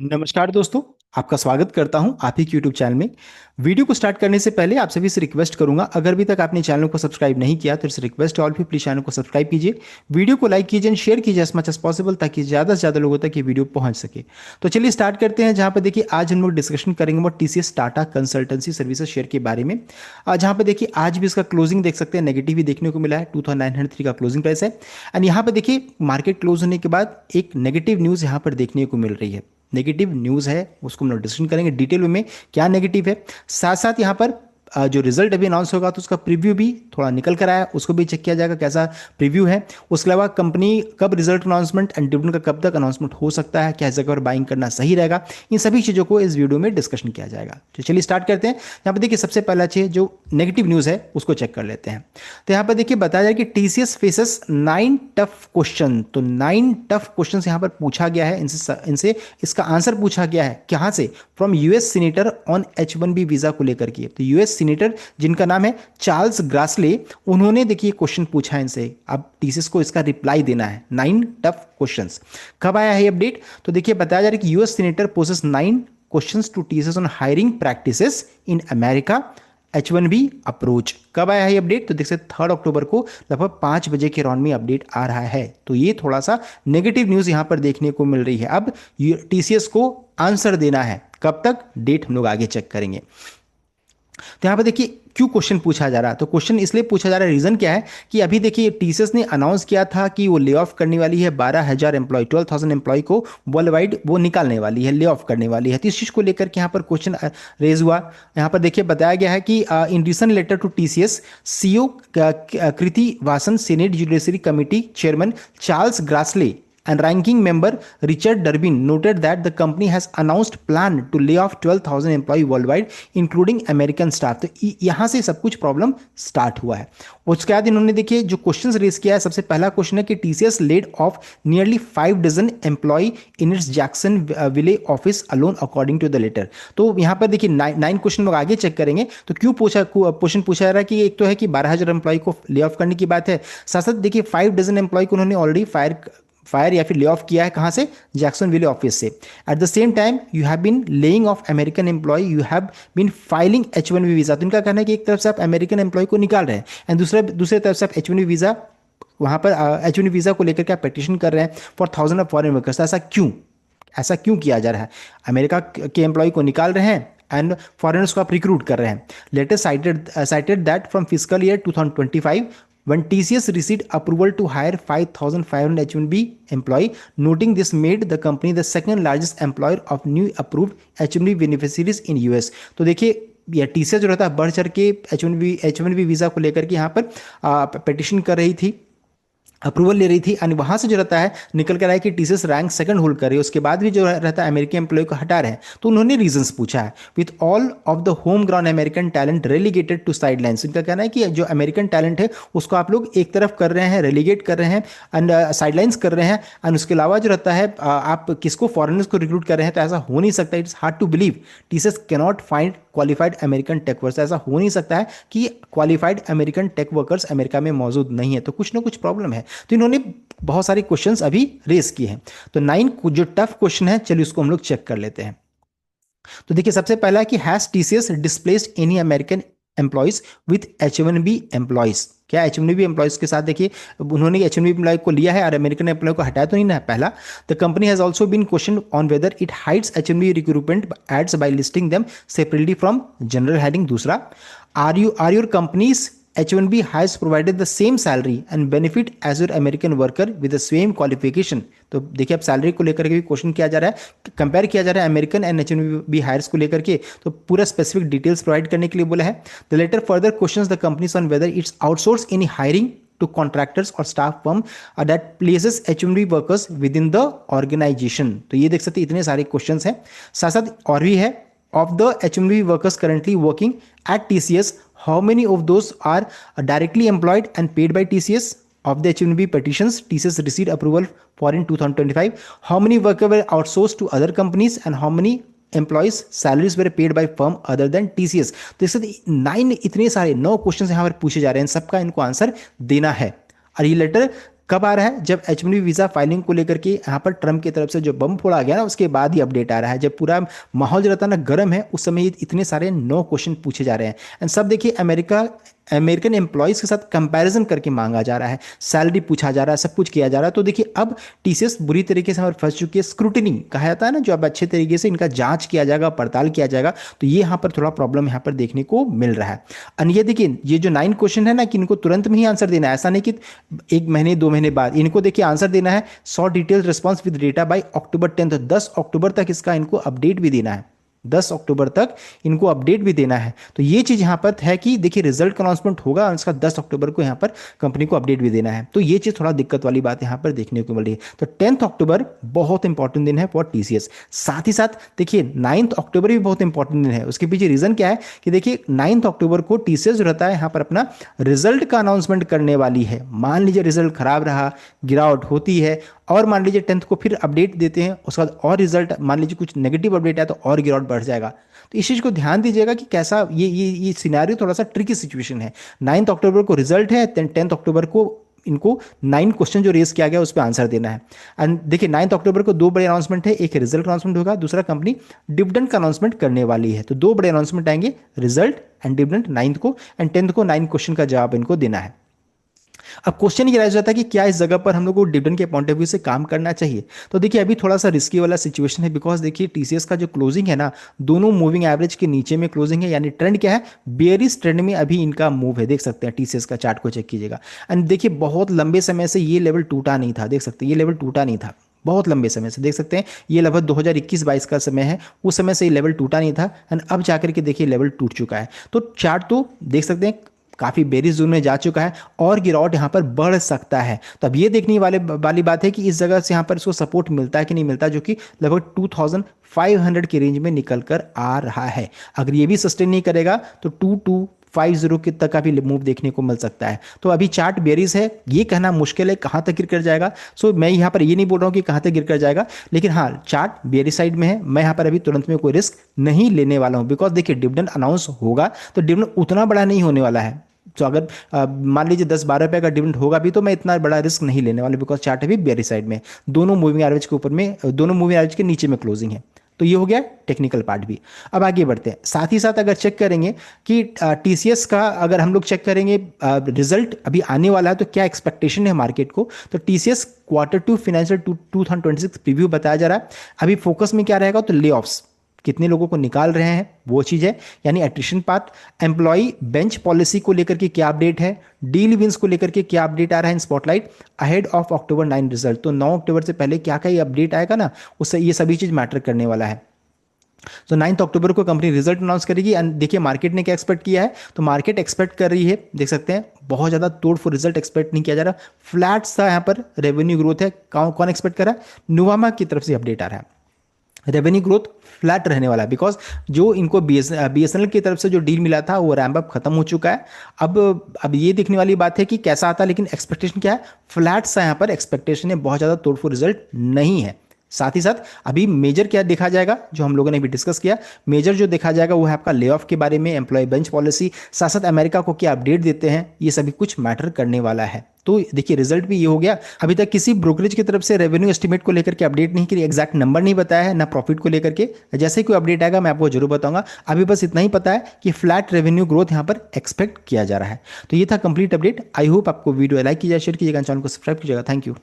नमस्कार दोस्तों। आपका स्वागत करता हूं आप ही के यूट्यूब चैनल में। वीडियो को स्टार्ट करने से पहले आप सभी से रिक्वेस्ट करूंगा, अगर अभी तक आपने चैनल को सब्सक्राइब नहीं किया तो इस रिक्वेस्ट ऑल भी प्लीज चैनल को सब्सक्राइब कीजिए। वीडियो को लाइक कीजिए एंड शेयर कीजिए एज मच एज पॉसिबल, ताकि ज़्यादा से ज़्यादा लोगों तक ये वीडियो पहुंच सके। तो चलिए स्टार्ट करते हैं। जहां पर देखिए आज हम लोग डिस्कशन करेंगे वो TCS Tata consultancy services share के बारे में। जहां पर देखिए आज भी इसका क्लोजिंग देख सकते हैं, नेगेटिव ही देखने को मिला है। 2903 का क्लोजिंग प्राइस है। एंड यहाँ पर देखिए मार्केट क्लोज होने के बाद एक नेगेटिव न्यूज़ यहाँ पर देखने को मिल रही है। नेगेटिव न्यूज़ है, उसको हम लोग डिस्कशन करेंगे डिटेल में क्या नेगेटिव है। साथ साथ यहाँ पर जो रिजल्ट अभी अनाउंस होगा तो उसका प्रीव्यू भी थोड़ा निकल कर आया, उसको भी चेक किया जाएगा कैसा प्रीव्यू है। उसके अलावा कंपनी कब रिजल्ट अनाउंसमेंट एंड डिविडेंड का कब तक अनाउंसमेंट हो सकता है, क्या इस जगह पर बाइंग करना सही रहेगा, इन सभी चीज़ों को इस वीडियो में डिस्कशन किया जाएगा। तो चलिए स्टार्ट करते हैं। यहाँ पर देखिए सबसे पहला चीज़ जो नेगेटिव न्यूज़ है उसको चेक कर लेते हैं। तो यहाँ पर देखिए बताया जाए कि टीसीएस फेसेस 9 टफ क्वेश्चन। तो 9 टफ क्वेश्चन यहाँ पर पूछा गया है, इनसे इसका आंसर पूछा गया है। कहाँ से? From US senator on H1B visa को लेकर के। तो यूएस सीनेटर जिनका नाम है चार्ल्स ग्रासले, उन्होंने देखिए क्वेश्चन पूछा है इनसे। अब टीसीएस को इसका रिप्लाई देना है। 9 टफ क्वेश्चंस। कब आया है ये अपडेट? तो देखिए बताया जा रहा है कि US senator poses 9 questions to TCS on hiring practices in America H1B approach. कब आया है ये अपडेट? तो देख सकते 3 अक्टूबर को लगभग 5 बजे के राउंड में अपडेट आ रहा है। तो ये थोड़ा सा नेगेटिव न्यूज़ यहाँ पर देखने को मिल रही है। अब टीसीएस को आंसर देना है। कब तक? डेट हम लोग आगे चेक करेंगे। तो यहाँ पर देखिए क्यों क्वेश्चन पूछा जा रहा है। तो क्वेश्चन इसलिए पूछा जा रहा है, रीजन क्या है कि अभी देखिए टीसीएस ने अनाउंस किया था कि वो ले ऑफ करने वाली है 12,000 एम्प्लॉय, 12,000 एम्प्लॉय को वर्ल्ड वाइड वो निकालने वाली है, ले ऑफ करने वाली है। तो इस चीज़ को लेकर के यहाँ पर क्वेश्चन रेज हुआ। यहाँ पर देखिए बताया गया है कि in recent letter to TCS CEO Kriti Vasan, senate judiciary committee chairman Charles Grassley and ranking member Richard Durbin noted that the company has announced plan to lay off 12,000 employee worldwide including American staff। तो यहाँ से सब कुछ problem start हुआ है। उसके बाद इन्होंने देखिए जो क्वेश्चंस रेज किया है, सबसे पहला क्वेश्चन है कि TCS laid off nearly 5 dozen employ in its Jacksonville office alone according to the letter. तो यहाँ पर देखिए 9 क्वेश्चन लोग आगे चेक करेंगे। तो क्यों क्वेश्चन पूछा जा रहा है कि एक तो है कि 12,000 एम्प्लॉय को ले ऑफ करने की बात है, साथ साथ देखिए 5 डजन एम्प्लॉय को उन्होंने ऑलरेडी फायर या फिर ले ऑफ किया है। कहां से? जैक्सन विले ऑफिस से। At the same time you have been laying off American employ, you have been filing H1B visa. तो इनका कहना है कि एक तरफ से आप अमेरिकन एम्प्लॉय को निकाल रहे हैं एंड दूसरे तरफ से आप H1B वीजा, वहां पर H1B वीजा को लेकर के आप पिटिशन कर रहे हैं फॉर 1,000 ऑफ फॉरेन वर्कर्स। ऐसा क्यों किया जा रहा है? अमेरिका के एम्प्लॉय को निकाल रहे हैं एंड फॉरेनर्स को आप रिक्रूट कर रहे हैं। Letter cited that from fiscal year 2025 when TCS received approval to hire 5,500 H1B employee, noting this made the company the second largest employer of new approved H1B beneficiaries in US। तो देखिए या TCS जो रहता है बढ़ चढ़ के H1B visa को लेकर के यहाँ पर पिटिशन कर रही थी, अप्रूवल ले रही थी। एंड वहां से जो रहता है निकल कर आया कि टीसीएस रैंक सेकंड होल्ड कर रही है। उसके बाद भी जो रहता है अमेरिकन एम्प्लॉय को हटा रहे हैं। तो उन्होंने रीजंस पूछा है। With all of the home ground American talent relegated to sidelines. इनका कहना है कि जो अमेरिकन टैलेंट है उसको आप लोग एक तरफ कर रहे हैं, रेलीगेट कर रहे हैं एंड साइडलाइंस कर रहे हैं। एंड उसके अलावा जो रहता है आप किसको, फॉरेनर्स को रिक्रूट कर रहे हैं। तो ऐसा हो नहीं सकता। It's hard to believe TCS cannot find qualified American tech workers. ऐसा हो नहीं सकता है कि qualified American tech workers America में मौजूद नहीं है। तो कुछ ना कुछ प्रॉब्लम है। तो इन्होंने बहुत सारे क्वेश्चंस अभी रेस किए हैं। तो 9 जो टफ क्वेश्चन है, चलिए उसको हम लोग चेक कर लेते हैं। तो देखिए सबसे पहला है कि has TCS displaced any American employees with H1B employees. क्या H1B एम्प्लॉयज के साथ देखिए उन्होंने H1B एम्प्लॉय को लिया है और अमेरिकन एम्प्लॉय को हटाया तो नहीं ना है। पहला, the company has also been question on whether it hides H1B recruitment ads by listing them separately from general hiring. दूसरा, are your companies H1B has provided the same salary and benefit as your American worker with the same qualification। तो देखिए अब salary को लेकर के भी question किया जा रहा है, कंपेयर किया जा रहा है अमेरिकन एंड H1B हायर्स को लेकर के। तो पूरा स्पेसिफिक डिटेल्स प्रोवाइड करने के लिए बोला है। The letter further questions the companies on whether its outsource any hiring to contractors or staff firm that places H1B workers within the organization। तो ये देख सकते हैं इतने सारे क्वेश्चंस हैं। साथ साथ और भी है, of the H1B workers currently working at TCS, how many of those are directly employed and paid by TCS? Of the H1B petitions TCS received approval for in 2025, how many workers were outsourced to other companies and how many employees salaries were paid by firm other than TCS? तो इससे 9 इतने सारे 9 question यहाँ पर पूछे जा रहे हैं, सबका इनको आंसर देना है। और ये लेटर कब आ रहा है? जब H1B वीज़ा फाइलिंग को लेकर के यहाँ पर ट्रम्प की तरफ से जो बम फोड़ा गया ना, उसके बाद ही अपडेट आ रहा है। जब पूरा माहौल जो रहता है ना गर्म है, उस समय इतने सारे 9 क्वेश्चन पूछे जा रहे हैं। एंड सब देखिए अमेरिकन एम्प्लॉयज़ के साथ कंपैरिजन करके मांगा जा रहा है, सैलरी पूछा जा रहा है, सब कुछ किया जा रहा है। तो देखिए अब टीसीएस बुरी तरीके से हमारे फंस चुकी है। स्क्रूटिनी कहा जाता है ना, जो अब अच्छे तरीके से इनका जांच किया जाएगा, पड़ताल किया जाएगा। तो ये यहाँ पर थोड़ा प्रॉब्लम यहाँ पर देखने को मिल रहा है। और ये देखिए ये जो 9 क्वेश्चन है ना, कि इनको तुरंत में ही आंसर देना है, ऐसा नहीं कि 1 महीने 2 महीने बाद। इनको देखिए आंसर देना है, 100 detail response with data by October 10, 10 अक्टूबर तक इसका इनको अपडेट भी देना है। 10 अक्टूबर तक इनको अपडेट भी देना है। तो ये चीज़ यहाँ पर है कि देखिए रिजल्ट का अनाउंसमेंट होगा और इसका 10 अक्टूबर को यहाँ पर कंपनी को अपडेट भी देना है। तो ये चीज़ थोड़ा दिक्कत वाली बात यहाँ पर देखने को मिल रही है। तो 10 अक्टूबर बहुत इंपॉर्टेंट दिन है फॉर टीसीएस। साथ ही साथ देखिए 9 अक्टूबर भी बहुत इंपॉर्टेंट दिन है। उसके पीछे रीज़न क्या है कि देखिए 9 अक्टूबर को टीसीएस जो रहता है यहाँ पर अपना रिजल्ट का अनाउंसमेंट करने वाली है। मान लीजिए रिजल्ट खराब रहा, गिरावट होती है, और मान लीजिए 10th को फिर अपडेट देते हैं, उसके बाद और रिजल्ट मान लीजिए कुछ नेगेटिव अपडेट है तो और गिरावट बढ़ जाएगा। तो इस चीज़ को ध्यान दीजिएगा कि कैसा ये सिनेरियो थोड़ा सा ट्रिकी सिचुएशन है। 9 अक्टूबर को रिजल्ट है, 10 अक्टूबर को इनको 9 क्वेश्चन जो रेस किया गया उस पर आंसर देना है। एंड देखिए 9 अक्टूबर को 2 बड़े अनाउंसमेंट है, एक रिजल्ट का अनाउंसमेंट होगा, दूसरा कंपनी डिविडेंड का अनाउंसमेंट करने वाली है। तो 2 बड़े अनाउंसमेंट आएंगे, रिजल्ट एंड डिविडेंड 9 को, एंड 10th को 9 क्वेश्चन का जवाब इनको देना है। अब क्वेश्चन ये राइज होता है कि क्या इस जगह पर हम लोग को डिविडेंड के पॉइंट ऑफ व्यू से काम करना चाहिए? तो देखिए अभी थोड़ा सा रिस्की वाला सिचुएशन है, बिकॉज देखिए टीसीएस का जो क्लोजिंग है ना, दोनों मूविंग एवरेज के नीचे में क्लोजिंग है। यानी ट्रेंड क्या है, बेयरिश ट्रेंड में अभी इनका मूव है। देख सकते हैं टीसीएस का चार्ट को चेक कीजिएगा। एंड देखिए बहुत लंबे समय से ये लेवल टूटा नहीं था, देख सकते हैं ये लेवल टूटा नहीं था बहुत लंबे समय से। देख सकते हैं ये लगभग 2021-22 का समय है, उस समय से ये लेवल टूटा नहीं था। एंड अब जाकर के देखिए लेवल टूट चुका है। तो चार्ट तो देख सकते हैं काफ़ी बेरिश जोन में जा चुका है और गिरावट यहाँ पर बढ़ सकता है। तो अब ये देखने वाली बात है कि इस जगह से यहाँ पर इसको सपोर्ट मिलता है कि नहीं मिलता, जो कि लगभग 2500 की रेंज में निकल कर आ रहा है। अगर ये भी सस्टेन नहीं करेगा तो 2250 के तक का भी मूव देखने को मिल सकता है। तो अभी चार्ट बेरिश है, ये कहना मुश्किल है कहाँ तक गिर कर जाएगा। सो मैं यहाँ पर ये नहीं बोल रहा हूँ कि कहाँ तक गिर कर जाएगा, लेकिन हाँ चार्ट बेरिश साइड में है। मैं यहाँ पर अभी तुरंत में कोई रिस्क नहीं लेने वाला हूँ, बिकॉज देखिए डिविडेंड अनाउंस होगा तो डिविडेंड उतना बड़ा नहीं होने वाला है। तो अगर मान लीजिए 10-12 रुपये का डिविडेंड होगा भी, तो मैं इतना बड़ा रिस्क नहीं लेने वाला, बिकॉज चार्ट अभी बेरिश साइड में, दोनों मूविंग एवरेज के ऊपर में, दोनों मूविंग एवरेज के नीचे में क्लोजिंग है। तो ये हो गया टेक्निकल पार्ट भी। अब आगे बढ़ते हैं। साथ ही साथ अगर चेक करेंगे कि टीसीएस का अगर हम लोग चेक करेंगे रिजल्ट अभी आने वाला है तो क्या एक्सपेक्टेशन है मार्केट को, तो टीसीएस Q2 फाइनेंशियल 2026 प्रीव्यू बताया जा रहा है। अभी फोकस में क्या रहेगा, तो ले ऑफ्स, कितने लोगों को निकाल रहे हैं वो चीज़ है, यानी attrition part. Employ bench policy को लेकर के क्या अपडेट है, डील विंस को लेकर के क्या अपडेट आ रहा है in spotlight ahead of October 9 result. तो 9 अक्टूबर से पहले क्या क्या ये अपडेट आएगा ना, उससे ये सभी चीज़ मैटर करने वाला है। तो 9 अक्टूबर को कंपनी रिजल्ट अनाउंस करेगी। एंड देखिए मार्केट ने क्या एक्सपेक्ट किया है, तो मार्केट एक्सपेक्ट कर रही है, देख सकते हैं बहुत ज़्यादा तोड़ फोड़ रिजल्ट एक्सपेक्ट नहीं किया जा रहा, फ्लैट सा यहाँ पर रेवेन्यू ग्रोथ है। कौन एक्सपेक्ट कर रहा है, नुवामा की तरफ से अपडेट आ रहा है, रेवेन्यू ग्रोथ फ्लैट रहने वाला है, बिकॉज जो इनको बीएसएनएल की तरफ से जो डील मिला था वो रैम्प अप खत्म हो चुका है। अब ये देखने वाली बात है कि कैसा आता है, लेकिन एक्सपेक्टेशन क्या है, फ्लैट सा यहाँ पर एक्सपेक्टेशन है, बहुत ज़्यादा तोड़फोड़ रिजल्ट नहीं है। साथ ही साथ अभी मेजर क्या देखा जाएगा, जो हम लोगों ने भी डिस्कस किया, मेजर जो देखा जाएगा वो है आपका ले ऑफ के बारे में, एम्प्लॉय बेंच पॉलिसी, साथ साथ अमेरिका को क्या अपडेट देते हैं, ये सभी कुछ मैटर करने वाला है। तो देखिए रिजल्ट भी ये हो गया। अभी तक किसी ब्रोकरेज की तरफ से रेवेन्यू एस्टिमेट को लेकर के अपडेट नहीं करी, एग्जैक्ट नंबर नहीं बताया है ना प्रॉफिट को लेकर के। जैसे ही कोई अपडेट आएगा मैं आपको जरूर बताऊंगा। अभी बस इतना ही पता है कि फ्लैट रेवेन्यू ग्रोथ यहाँ पर एक्सपेक्ट किया जा रहा है। तो ये था कंप्लीट अपडेट। आई होप आपको वीडियो लाइक कीजिए, शेयर कीजिएगा, चैनल को सब्सक्राइब कीजिएगा। Thank you.